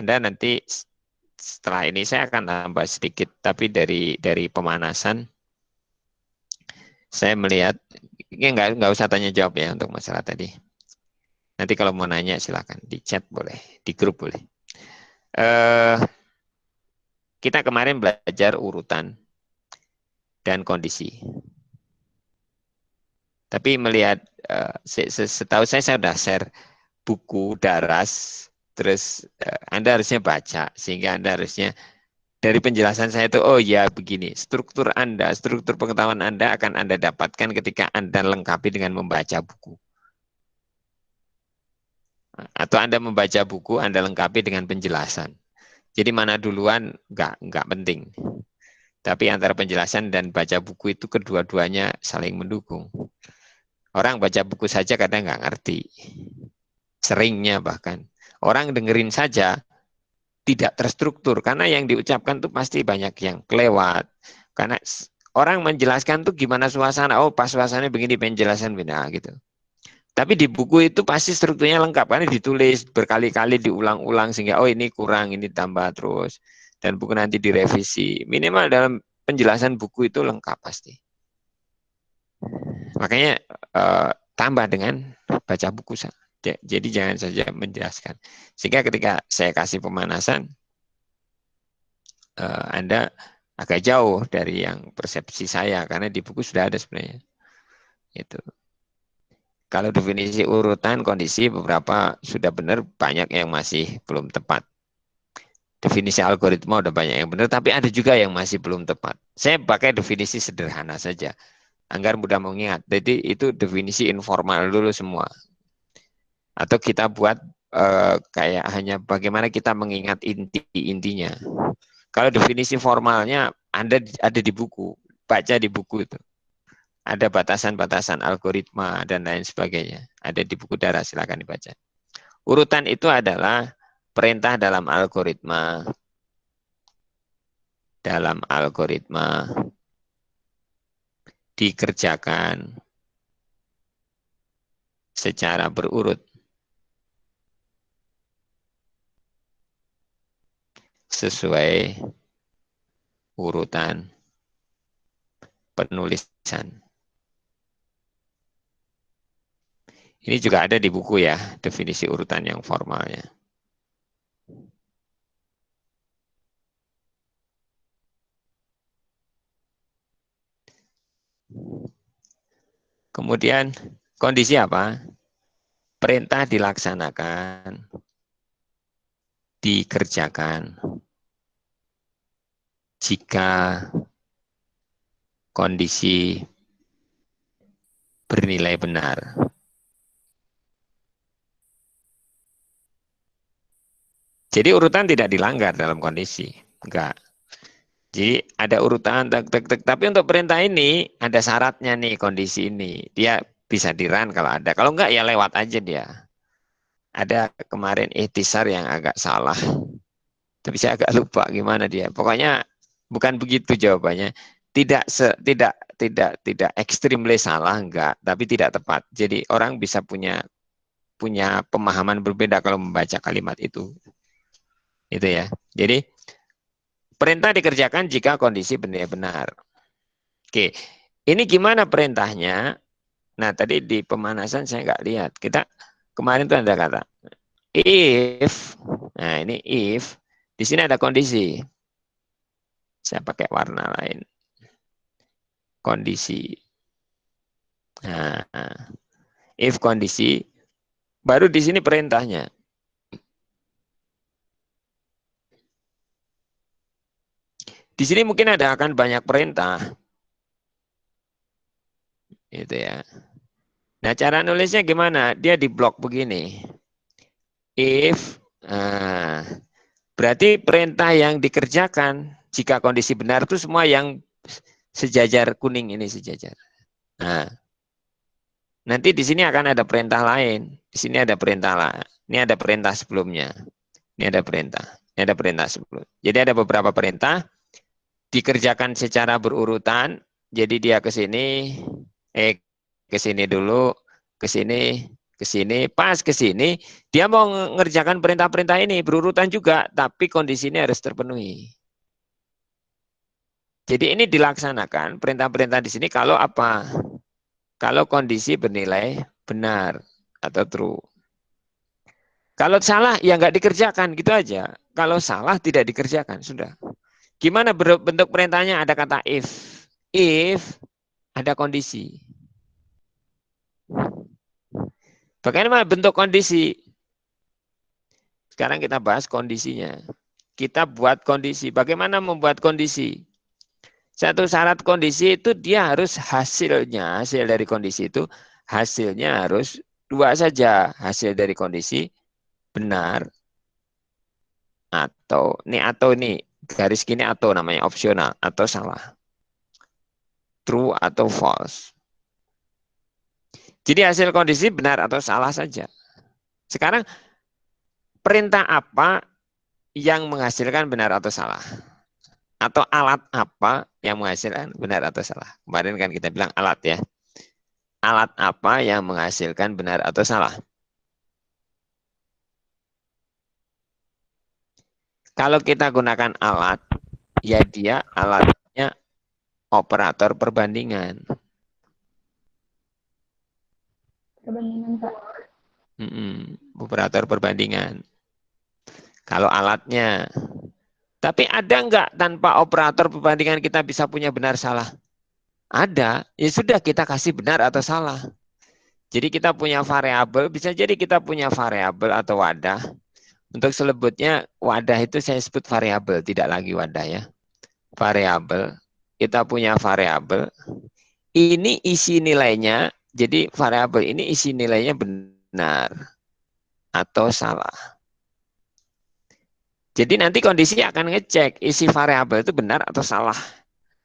Anda nanti setelah ini saya akan tambah sedikit, tapi dari pemanasan saya melihat, ini nggak usah tanya jawab ya untuk masalah tadi. Nanti kalau mau nanya silakan di chat boleh, di grup boleh. Kita kemarin belajar urutan dan kondisi. Tapi melihat, setahu saya sudah share buku Daras, terus Anda harusnya baca, sehingga Anda harusnya dari penjelasan saya itu, oh ya begini, struktur Anda, struktur pengetahuan Anda akan Anda dapatkan ketika Anda lengkapi dengan membaca buku. Atau Anda membaca buku, Anda lengkapi dengan penjelasan. Jadi mana duluan, nggak penting. Tapi antara penjelasan dan baca buku itu kedua-duanya saling mendukung. Orang baca buku saja kadang nggak ngerti. Seringnya bahkan. Orang dengerin saja tidak terstruktur. Karena yang diucapkan tuh pasti banyak yang kelewat. Karena orang menjelaskan tuh gimana suasana. Oh pas suasananya begini penjelasan beda gitu. Tapi di buku itu pasti strukturnya lengkap. Karena ditulis berkali-kali diulang-ulang. Sehingga oh ini kurang, ini tambah terus. Dan buku nanti direvisi. Minimal dalam penjelasan buku itu lengkap pasti. Makanya tambah dengan baca buku. Jadi jangan saja menjelaskan. Sehingga ketika saya kasih pemanasan, Anda agak jauh dari yang persepsi saya. Karena di buku sudah ada sebenarnya. Itu. Kalau definisi urutan kondisi beberapa sudah benar, banyak yang masih belum tepat. Definisi algoritma udah banyak yang benar, tapi ada juga yang masih belum tepat. Saya pakai definisi sederhana saja, agar mudah mengingat. Jadi itu definisi informal dulu semua. Atau kita buat kayak hanya bagaimana kita mengingat inti-intinya. Kalau definisi formalnya Anda ada di buku, baca di buku itu. Ada batasan-batasan algoritma dan lain sebagainya. Ada di buku Daras, silakan dibaca. Urutan itu adalah perintah dalam algoritma. Dalam algoritma dikerjakan secara berurut sesuai urutan penulisan. Ini juga ada di buku ya, definisi urutan yang formalnya. Kemudian kondisi apa? Perintah dilaksanakan, dikerjakan jika kondisi bernilai benar. Jadi urutan tidak dilanggar dalam kondisi, enggak. Jadi ada urutan, tapi untuk perintah ini ada syaratnya nih, kondisi ini. Dia bisa di-run kalau ada. Kalau enggak ya lewat aja dia. Ada kemarin ikhtisar yang agak salah. Tapi saya agak lupa gimana dia. Pokoknya bukan begitu jawabannya. Tidak extremely salah enggak, tapi tidak tepat. Jadi orang bisa punya pemahaman berbeda kalau membaca kalimat itu. Itu ya. Jadi perintah dikerjakan jika kondisi benar-benar. Oke, ini gimana perintahnya? Nah, tadi di pemanasan saya nggak lihat. Kita kemarin tuh ada kata if. Nah, ini if. Di sini ada kondisi. Saya pakai warna lain. Kondisi. Nah, if kondisi, baru di sini perintahnya. Di sini mungkin ada akan banyak perintah. Itu ya. Nah, cara nulisnya gimana? Dia di blok begini. If, berarti perintah yang dikerjakan jika kondisi benar itu semua yang sejajar kuning ini sejajar. Nah, nanti di sini akan ada perintah lain. Di sini ada perintah lain. Ini ada perintah sebelumnya. Ini ada perintah. Ini ada perintah sebelum. Jadi ada beberapa perintah dikerjakan secara berurutan. Jadi dia ke sini, ke sini dulu, ke sini, ke sini, pas ke sini, dia mau mengerjakan perintah-perintah ini berurutan juga, tapi kondisi ini harus terpenuhi. Jadi ini dilaksanakan perintah-perintah di sini kalau apa? Kalau kondisi bernilai benar atau true. Kalau salah ya nggak dikerjakan gitu aja. Kalau salah tidak dikerjakan sudah. Gimana bentuk perintahnya? Ada kata if. If ada kondisi. Bagaimana bentuk kondisi? Sekarang kita bahas kondisinya. Kita buat kondisi. Bagaimana membuat kondisi? Satu syarat kondisi itu dia harus hasilnya, hasil dari kondisi itu, hasilnya harus dua saja. Hasil dari kondisi benar atau ini garis gini atau namanya opsional atau salah. True atau false. Jadi hasil kondisi benar atau salah saja. Sekarang perintah apa yang menghasilkan benar atau salah? Atau alat apa yang menghasilkan benar atau salah? Kemarin kan kita bilang alat ya. Alat apa yang menghasilkan benar atau salah? Kalau kita gunakan alat, ya dia alatnya operator perbandingan. Perbandingan, Pak. Operator perbandingan. Kalau alatnya. Tapi ada enggak tanpa operator perbandingan kita bisa punya benar salah? Ada. Ya sudah kita kasih benar atau salah. Jadi kita punya variabel, bisa jadi kita punya variabel atau wadah. Untuk selebutnya wadah itu saya sebut variabel, tidak lagi wadah ya. Variabel, kita punya variabel. Ini isi nilainya, jadi variabel ini isi nilainya benar atau salah. Jadi nanti kondisi akan ngecek isi variabel itu benar atau salah.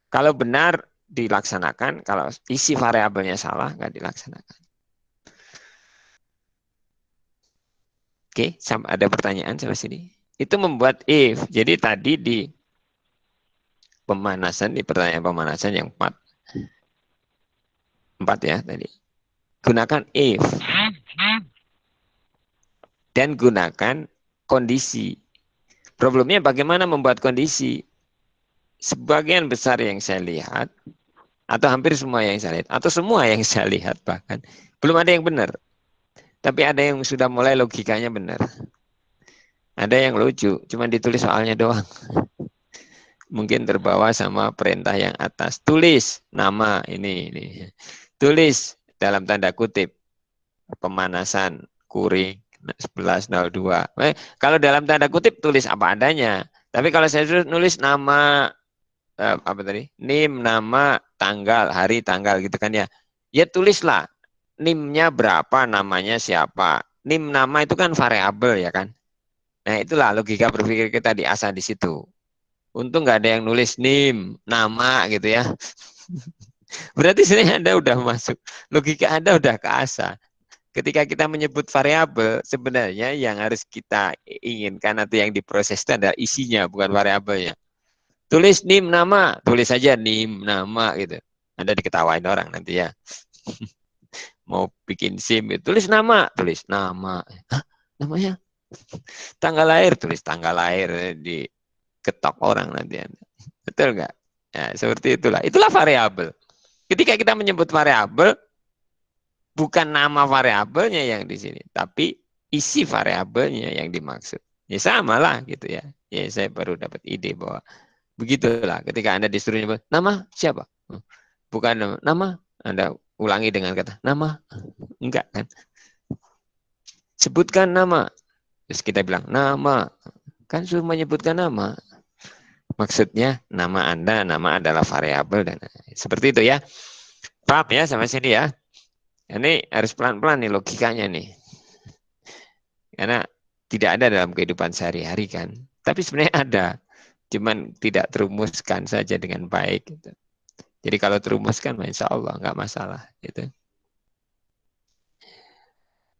Kalau benar dilaksanakan, kalau isi variabelnya salah nggak dilaksanakan. Oke, ada pertanyaan sampai sini. Itu membuat if. Jadi tadi di pemanasan, di pertanyaan pemanasan yang 4 ya tadi. Gunakan if. Dan gunakan kondisi. Problemnya bagaimana membuat kondisi? Sebagian besar yang saya lihat, atau hampir semua yang saya lihat, atau semua yang saya lihat bahkan, belum ada yang benar. Tapi ada yang sudah mulai logikanya benar. Ada yang lucu, cuma ditulis soalnya doang. Mungkin terbawa sama perintah yang atas. Tulis nama ini. Tulis dalam tanda kutip pemanasan kuring 11.02. Kalau dalam tanda kutip tulis apa adanya. Tapi kalau saya nulis nama apa tadi? NIM, nama, tanggal, hari, tanggal gitu kan ya. Ya tulislah NIM-nya berapa, namanya siapa. NIM nama itu kan variabel ya kan. Nah itulah logika berpikir kita diasah di situ. Untung nggak ada yang nulis NIM, nama gitu ya. Berarti sebenarnya Anda udah masuk. Logika Anda udah keasah. Ketika kita menyebut variabel, sebenarnya yang harus kita inginkan atau yang diproses itu adalah isinya, bukan variabelnya. Tulis NIM nama, tulis saja NIM nama gitu. Anda diketawain orang nanti ya. Mau bikin SIM, tulis nama. Hah, namanya? Tanggal lahir, tulis tanggal lahir, diketok orang nanti. Betul nggak? Ya, seperti itulah. Itulah variabel. Ketika kita menyebut variabel, bukan nama variabelnya yang di sini, tapi isi variabelnya yang dimaksud. Ya sama lah gitu ya. Ya saya baru dapat ide bahwa begitulah ketika Anda disuruh nyebut nama siapa? Bukan nama, Anda ulangi dengan kata nama. Enggak kan? Sebutkan nama. Terus kita bilang nama. Kan suruh menyebutkan nama. Maksudnya nama Anda, nama adalah variabel dan seperti itu ya. Paham ya sampai sini ya. Ini harus pelan-pelan nih logikanya nih. Karena tidak ada dalam kehidupan sehari-hari kan. Tapi sebenarnya ada. Cuman tidak terumuskan saja dengan baik. Gitu. Jadi kalau terumuskan, insya Allah nggak masalah. Gitu.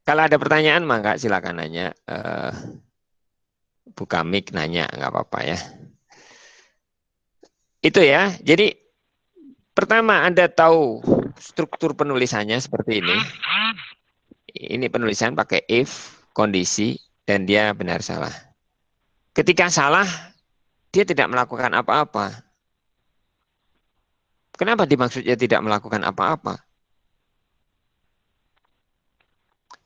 Kalau ada pertanyaan, maka silakan nanya. Buka mic nanya, nggak apa-apa ya. Itu ya. Jadi pertama Anda tahu struktur penulisannya seperti ini. ini penulisan pakai if, kondisi, dan dia benar salah. Ketika salah, dia tidak melakukan apa-apa. Kenapa dimaksudnya tidak melakukan apa-apa?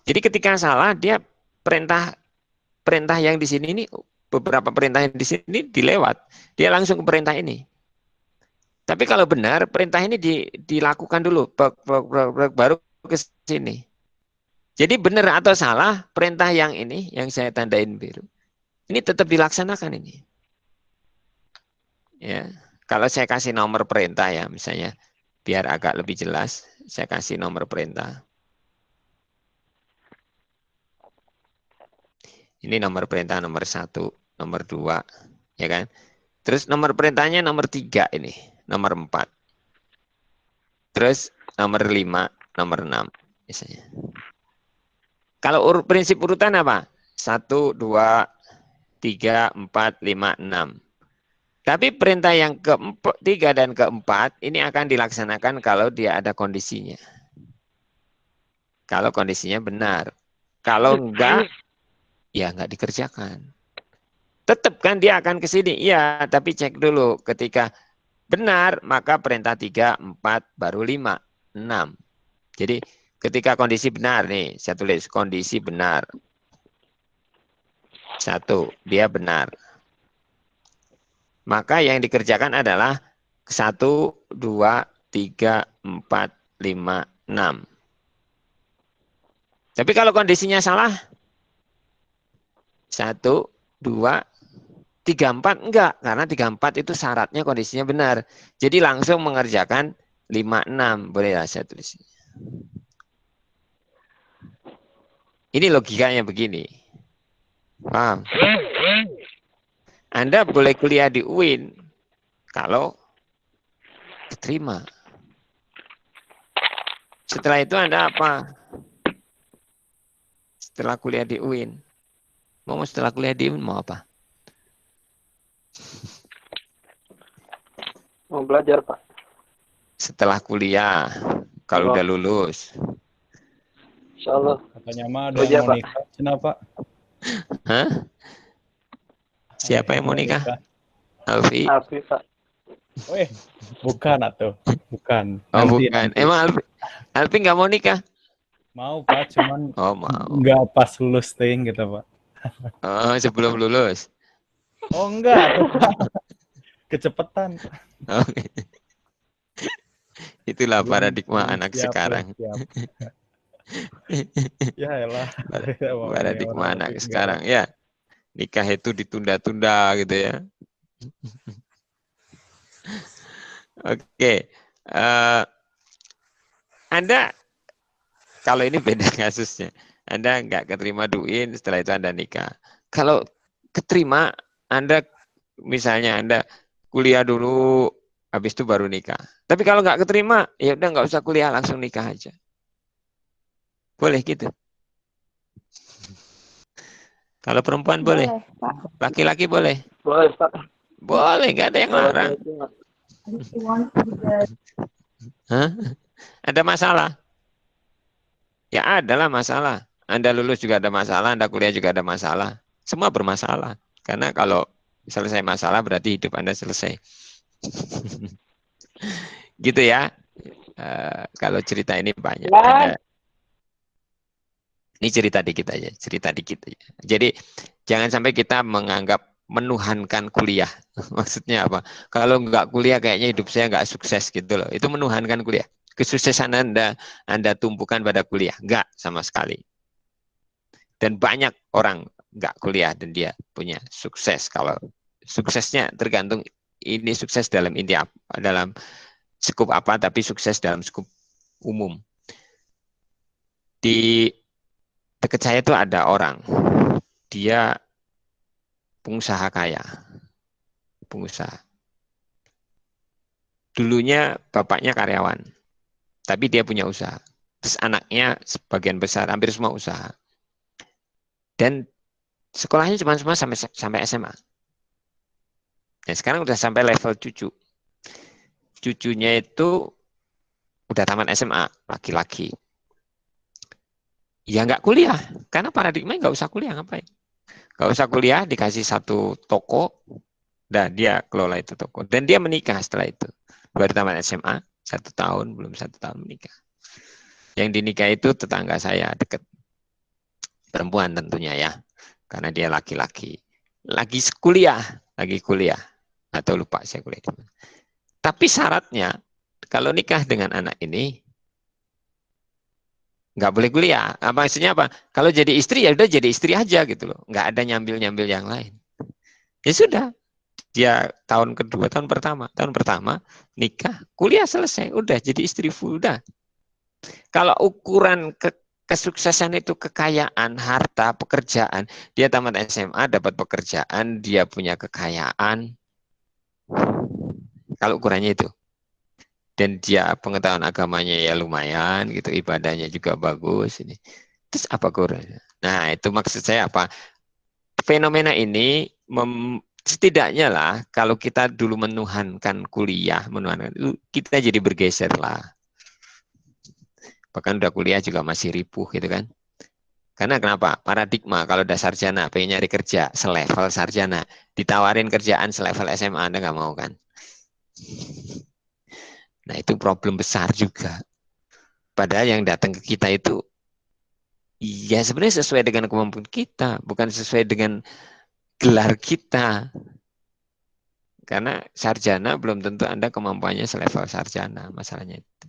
Jadi ketika salah, dia perintah yang di sini ini, beberapa perintah yang di sini dilewat. Dia langsung ke perintah ini. Tapi kalau benar, perintah ini dilakukan dulu, baru ke sini. Jadi benar atau salah, perintah yang ini, yang saya tandain biru, ini tetap dilaksanakan ini. Ya, kalau saya kasih nomor perintah ya, misalnya, biar agak lebih jelas, saya kasih nomor perintah. Ini nomor perintah nomor 1, nomor 2, ya kan? Terus nomor perintahnya nomor 3 ini, nomor 4. Terus nomor 5, nomor 6 misalnya. Kalau prinsip urutan apa? 1, 2, 3, 4, 5, 6. Tapi perintah yang ketiga dan keempat ini akan dilaksanakan kalau dia ada kondisinya. Kalau kondisinya benar. Kalau enggak, ya enggak dikerjakan. Tetap kan dia akan ke sini. Iya, tapi cek dulu. Ketika benar, maka perintah 3, 4, baru 5, 6. Jadi ketika kondisi benar nih, saya tulis kondisi benar. 1, dia benar. Maka yang dikerjakan adalah 1, 2, 3, 4, 5, 6. Tapi kalau kondisinya salah, 1, 2, 3, 4 enggak. Karena 3, 4 itu syaratnya kondisinya benar. Jadi langsung mengerjakan 5, 6. Boleh lah saya tulis. Ini logikanya begini. Paham? Anda boleh kuliah di UIN kalau diterima. Setelah itu Anda apa? Setelah kuliah di UIN. Mau setelah kuliah di UIN mau apa? Mau belajar, Pak. Setelah kuliah, kalau udah lulus. Insya Allah. Katanya mah ada yang mau nikah. Kenapa? Hah? Siapa yang mau nikah? Alfi? Alfi, Pak. Weh, bukan atuh. Bukan. Oh, Nanti, bukan. nanti. Emang Alfi nggak mau nikah? Mau, Pak. Cuman mau. nggak pas lulus ting gitu, Pak. Oh, sebelum lulus. Oh, enggak. Kecepatan. Oh. Itulah paradigma anak siap, sekarang. Siap. Ya elah. Paradigma anak sekarang. Ya, nikah itu ditunda-tunda gitu ya. Oke. Anda, kalau ini beda kasusnya. Anda nggak keterima duin, setelah itu Anda nikah. Kalau keterima, Anda misalnya Anda kuliah dulu, habis itu baru nikah. Tapi kalau nggak keterima, ya udah nggak usah kuliah, langsung nikah aja. Boleh gitu. Kalau perempuan boleh. Laki-laki boleh. Boleh, Pak. Boleh, nggak ada yang larang. Hah? Ada masalah? Ya adalah masalah. Anda lulus juga ada masalah, Anda kuliah juga ada masalah. Semua bermasalah. Karena kalau selesai masalah berarti hidup Anda selesai. Gitu ya. Kalau cerita ini banyak. Ini cerita dikit aja. Jadi jangan sampai kita menganggap menuhankan kuliah. Maksudnya apa? Kalau nggak kuliah kayaknya hidup saya nggak sukses gitu loh. Itu menuhankan kuliah. Kesuksesan Anda tumpukan pada kuliah. Nggak sama sekali. Dan banyak orang nggak kuliah dan dia punya sukses. Kalau suksesnya tergantung ini sukses dalam dalam skup apa, tapi sukses dalam skup umum. Di dekat saya itu ada orang, dia pengusaha kaya, pengusaha. Dulunya bapaknya karyawan, tapi dia punya usaha. Terus anaknya sebagian besar, hampir semua usaha. Dan sekolahnya cuma sampai SMA. Dan sekarang udah sampai level cucu. Cucunya itu udah tamat SMA, laki-laki. Ya nggak kuliah, karena paradigma nggak usah kuliah, ngapain? Nggak usah kuliah, dikasih satu toko, dan dia kelola itu toko. Dan dia menikah setelah itu. Baru tamat SMA, 1 tahun, belum 1 tahun menikah. Yang dinikah itu tetangga saya, deket. Perempuan tentunya ya, karena dia laki-laki. Lagi kuliah. Atau lupa saya kuliah di mana. Tapi syaratnya, kalau nikah dengan anak ini, nggak boleh kuliah. Maksudnya apa? Kalau jadi istri, ya udah jadi istri aja gitu loh. Nggak ada nyambil-nyambil yang lain. Ya sudah, dia tahun pertama nikah, kuliah selesai, udah jadi istri full, udah. Kalau ukuran kesuksesan itu kekayaan, harta, pekerjaan, dia tamat SMA dapat pekerjaan, dia punya kekayaan. Kalau ukurannya itu, dan dia pengetahuan agamanya ya lumayan gitu, ibadahnya juga bagus ini. Terus apa ukurannya? Nah, itu maksud saya apa? Fenomena ini setidaknya lah kalau kita dulu menuhankan kuliah, kita jadi bergeser lah. Bahkan udah kuliah juga masih ripuh gitu kan. Karena kenapa? Paradigma kalau udah sarjana, pengen nyari kerja selevel sarjana, ditawarin kerjaan selevel SMA, Anda nggak mau kan? Nah itu problem besar juga. Padahal yang datang ke kita itu ya sebenarnya sesuai dengan kemampuan kita, bukan sesuai dengan gelar kita. Karena sarjana belum tentu Anda kemampuannya selevel sarjana, masalahnya itu.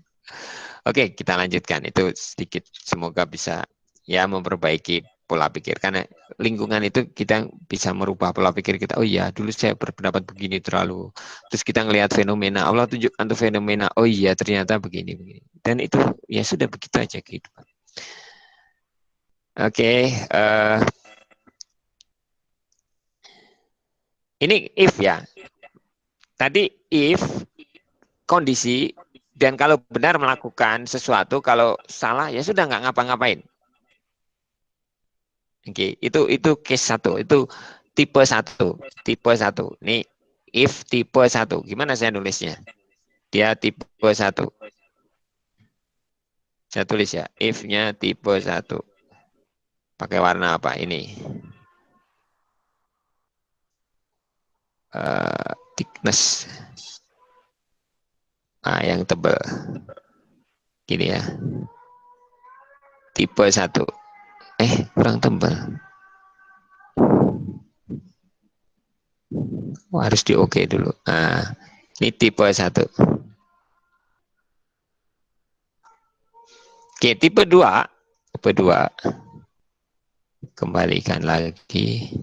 Oke, kita lanjutkan. Itu sedikit, semoga bisa ya memperbaiki pola pikir. Karena lingkungan itu kita bisa merubah pola pikir kita. Oh iya, dulu saya berpendapat begini terlalu. Terus kita ngelihat fenomena, Allah tunjukkan tuh fenomena. Oh iya, ternyata begini. Dan itu ya sudah begitu aja kehidupan. Oke, ini if ya. Tadi if kondisi, dan kalau benar melakukan sesuatu, kalau salah ya sudah nggak ngapa-ngapain. Oke, itu case 1, itu tipe 1. Ini if tipe 1. Gimana saya nulisnya? Dia tipe 1. Saya tulis ya, if-nya tipe 1. Pakai warna apa ini? Thickness. Yang tebal. Gini ya. Tipe 1. Kurang tebal. Harus di OK dulu. Ini tipe 1. Oke, tipe 2. Kembalikan lagi.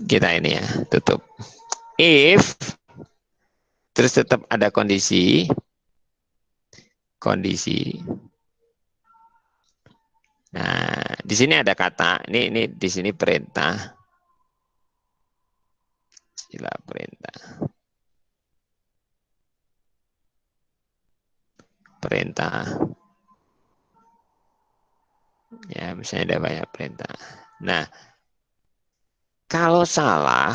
Kita ini ya, tutup. If, terus tetap ada kondisi. Nah, di sini ada kata, ini di sini perintah. Istilah perintah. Ya, misalnya ada banyak perintah. Nah, kalau salah,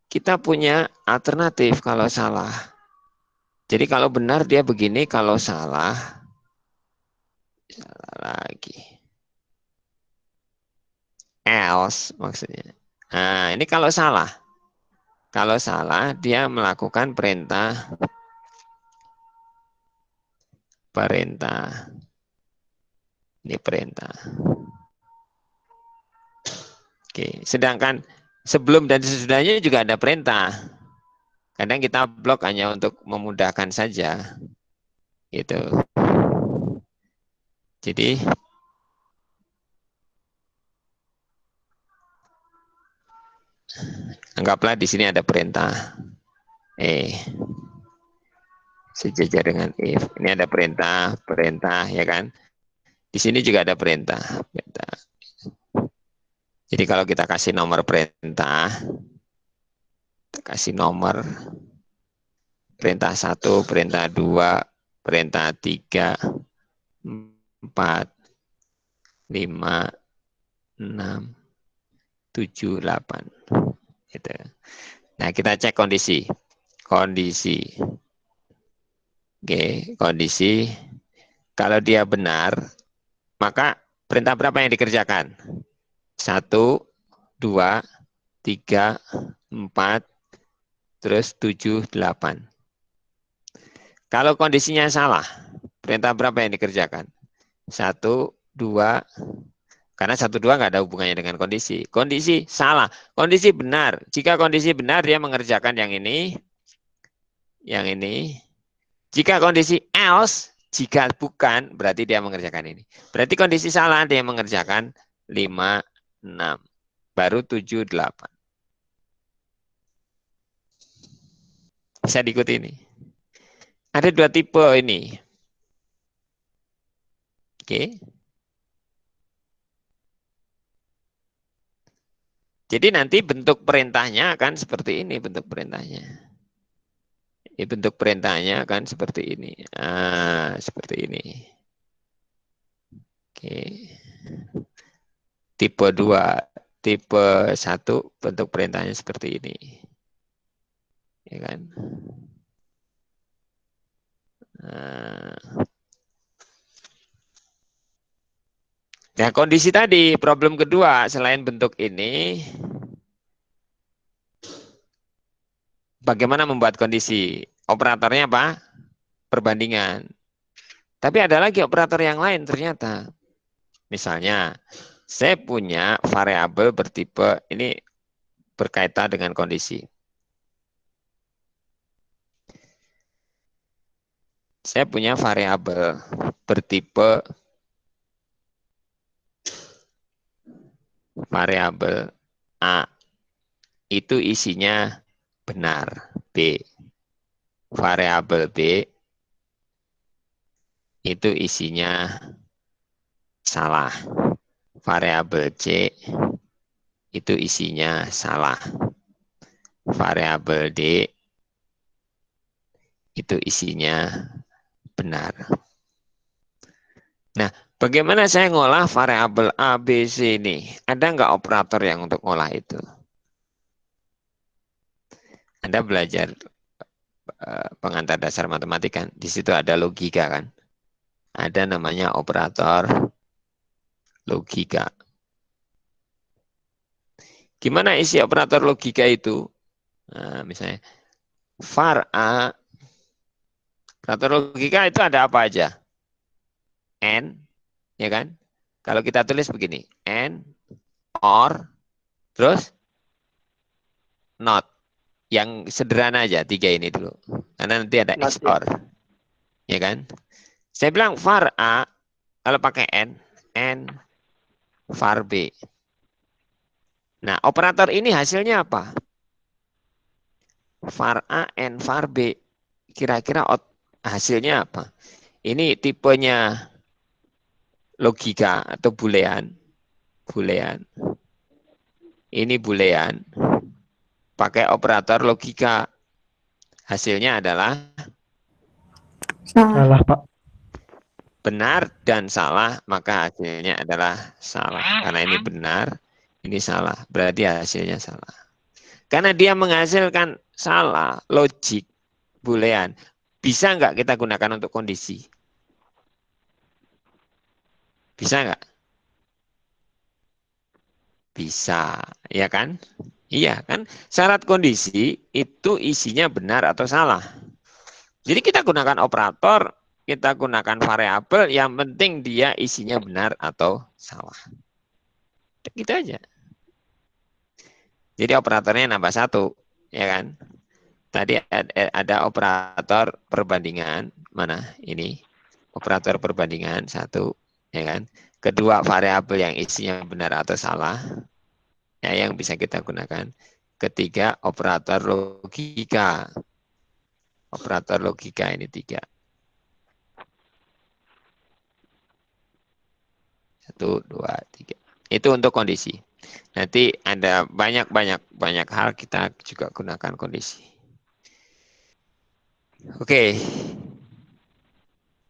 kita punya alternatif kalau salah. Jadi kalau benar dia begini, kalau salah lagi. Else maksudnya. Nah, ini kalau salah. Kalau salah, dia melakukan perintah. Ini perintah. Oke, sedangkan sebelum dan sesudahnya juga ada perintah. Kadang kita blok hanya untuk memudahkan saja. Gitu. Jadi anggaplah di sini ada perintah. Sejajar dengan if. Ini ada perintah ya kan? Di sini juga ada perintah. Jadi kalau kita kasih nomor perintah, kita kasih nomor perintah 1, perintah 2, perintah 3, 4, 5, 6, 7, 8. Gitu. Nah, kita cek kondisi. Kondisi. Oke, kondisi. Kalau dia benar, maka perintah berapa yang dikerjakan? 1, 2, 3, 4, terus 7, 8. Kalau kondisinya salah, perintah berapa yang dikerjakan? 1, 2, karena 1, 2 nggak ada hubungannya dengan kondisi. Kondisi salah, kondisi benar. Jika kondisi benar, dia mengerjakan yang ini, yang ini. Jika kondisi else, jika bukan, berarti dia mengerjakan ini. Berarti kondisi salah, dia mengerjakan 5, 6. Baru 7, 8. Bisa diikuti ini. Ada 2 tipe ini. Oke. Jadi nanti bentuk perintahnya akan seperti ini, bentuk perintahnya. Bentuk perintahnya akan seperti ini. Seperti ini. Oke. Tipe 2, tipe 1 bentuk perintahnya seperti ini. Ya kan? Nah, kondisi tadi, problem kedua, selain bentuk ini, bagaimana membuat kondisi? Operatornya apa? Perbandingan. Tapi ada lagi operator yang lain ternyata. Misalnya, saya punya variabel bertipe, ini berkaitan dengan kondisi. Saya punya variabel bertipe variabel A. Itu isinya benar, B. Variabel B itu isinya salah. Variabel C itu isinya salah. Variabel D itu isinya benar. Nah, bagaimana saya ngolah variabel A, B, C ini? Ada nggak operator yang untuk ngolah itu? Anda belajar pengantar dasar matematika, di situ ada logika kan? Ada namanya operator logika. Gimana isi operator logika itu? Nah, misalnya var A, operator logika itu ada apa aja? N, ya kan? Kalau kita tulis begini, N, OR, terus not. Yang sederhana aja, 3 ini dulu. Karena nanti ada Not, XOR. Ya kan? Saya bilang var A, kalau pakai N, var B. Nah, operator ini hasilnya apa? Var A, N, var B. Kira-kira hasilnya apa? Ini tipenya logika atau boolean. Boolean. Ini boolean. Pakai operator logika. Hasilnya adalah Salah. Pak. benar dan salah, maka hasilnya adalah salah. Karena ini benar, ini salah. Berarti hasilnya salah. Karena dia menghasilkan salah, logik, boolean. Bisa nggak kita gunakan untuk kondisi? Bisa nggak? Bisa, ya kan? Iya kan? Syarat kondisi itu isinya benar atau salah. Jadi kita gunakan operator, kita gunakan variabel, yang penting dia isinya benar atau salah. Gitu aja. Jadi operatornya nambah 1, ya kan? Tadi ada operator perbandingan, mana ini? Operator perbandingan 1, ya kan? Kedua, variabel yang isinya benar atau salah, ya, yang bisa kita gunakan. Ketiga, operator logika. Operator logika ini 3. 1, 2, 3. Itu untuk kondisi. Nanti ada banyak hal kita juga gunakan kondisi. Oke.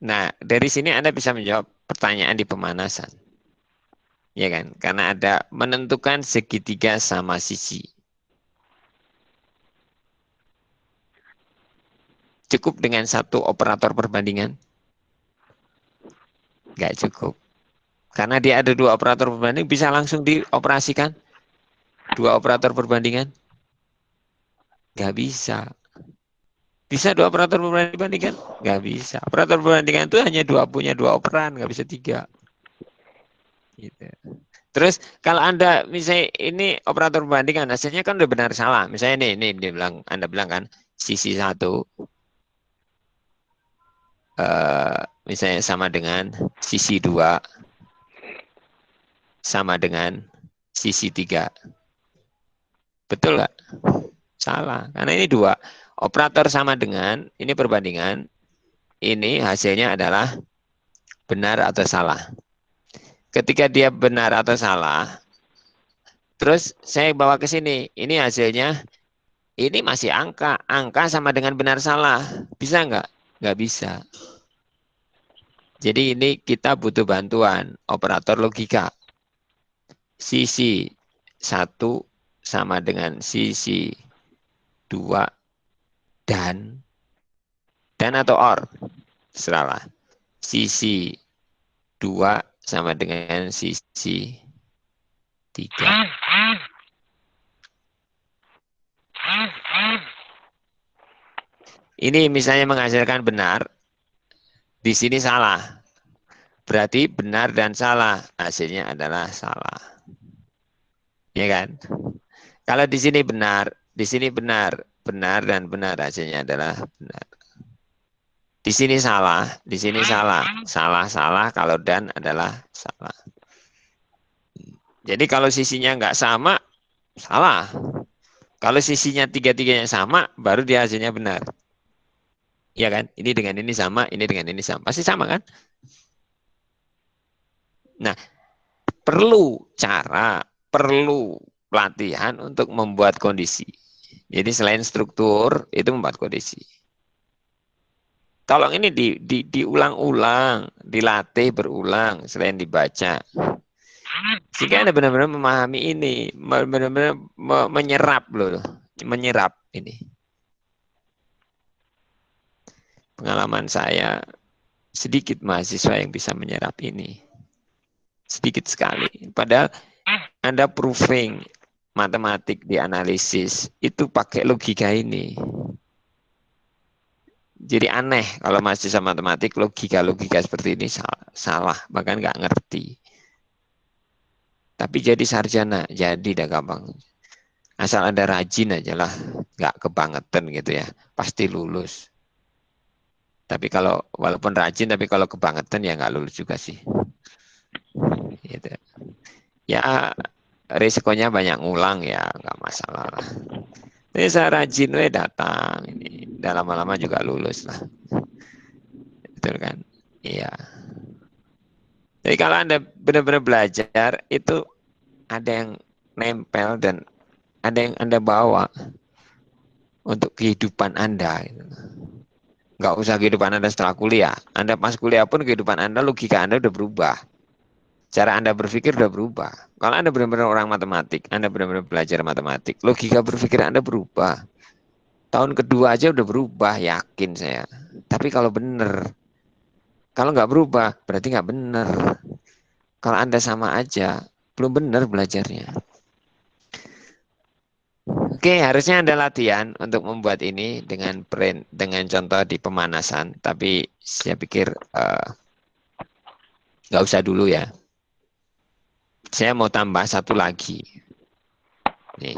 Nah, dari sini Anda bisa menjawab pertanyaan di pemanasan. Ya kan? Karena ada menentukan segitiga sama sisi. Cukup dengan satu operator perbandingan? Nggak cukup. Karena dia ada dua operator perbanding, bisa langsung dioperasikan? Dua operator perbandingan? Nggak bisa. Bisa dua operator perbandingan? Nggak bisa. Operator perbandingan itu hanya punya dua operan, nggak bisa tiga. Gitu. Terus kalau Anda misalnya ini operator perbandingan, hasilnya kan udah benar salah. Misalnya ini dia bilang, Anda bilang kan sisi satu misalnya sama dengan sisi 2 sama dengan sisi 3. Betul nggak? Salah. Karena ini dua. Operator sama dengan, ini perbandingan, ini hasilnya adalah benar atau salah. Ketika dia benar atau salah, terus saya bawa ke sini, ini hasilnya, ini masih angka. Angka sama dengan benar salah. Bisa nggak? Nggak bisa. Jadi ini kita butuh bantuan operator logika. Sisi 1 sama dengan sisi 2 dan atau or. Serahlah. Sisi 2 sama dengan sisi 3. Ini misalnya menghasilkan benar, di sini salah. Berarti benar dan salah, hasilnya adalah salah. Ya kan? Kalau di sini benar, di sini benar, benar dan benar, hasilnya adalah benar. Di sini salah, di sini salah, salah, kalau dan adalah salah. Jadi kalau sisinya nggak sama, salah. Kalau sisinya tiga-tiganya sama, baru dia hasilnya benar. Ya kan? Ini dengan ini sama, ini dengan ini sama. Pasti sama kan? Nah, perlu cara, perlu pelatihan untuk membuat kondisi. Jadi selain struktur, itu membuat kondisi. Tolong ini diulang-ulang, dilatih berulang, selain dibaca. Sehingga Anda benar-benar memahami ini, benar-benar menyerap loh, menyerap ini. Pengalaman saya, sedikit mahasiswa yang bisa menyerap ini. Sedikit sekali. Padahal Anda proving matematik di analisis, itu pakai logika ini. Jadi aneh kalau mahasiswa matematik logika seperti ini salah, bahkan nggak ngerti. Tapi jadi sarjana, jadi dah gampang. Asal Anda rajin aja lah, nggak kebangetan gitu ya, pasti lulus. Tapi kalau walaupun rajin, tapi kalau kebangetan ya nggak lulus juga sih. Gitu. Ya risikonya banyak ngulang ya, nggak masalah lah. Ini saya rajin, datang, ini dalam lama juga lulus lah. Betul kan? Iya. Jadi kalau Anda benar-benar belajar, itu ada yang nempel dan ada yang Anda bawa untuk kehidupan Anda. Gitu. Nggak usah kehidupan Anda setelah kuliah. Anda pas kuliah pun kehidupan Anda, logika Anda udah berubah. Cara Anda berpikir udah berubah. Kalau Anda benar-benar orang matematik, Anda benar-benar belajar matematik, logika berpikir Anda berubah. Tahun kedua aja udah berubah, yakin saya. Tapi kalau benar, kalau nggak berubah, berarti nggak benar. Kalau Anda sama aja, belum benar belajarnya. Oke, harusnya Anda latihan untuk membuat ini dengan contoh di pemanasan. Tapi saya pikir nggak usah dulu ya. Saya mau tambah satu lagi. Nih.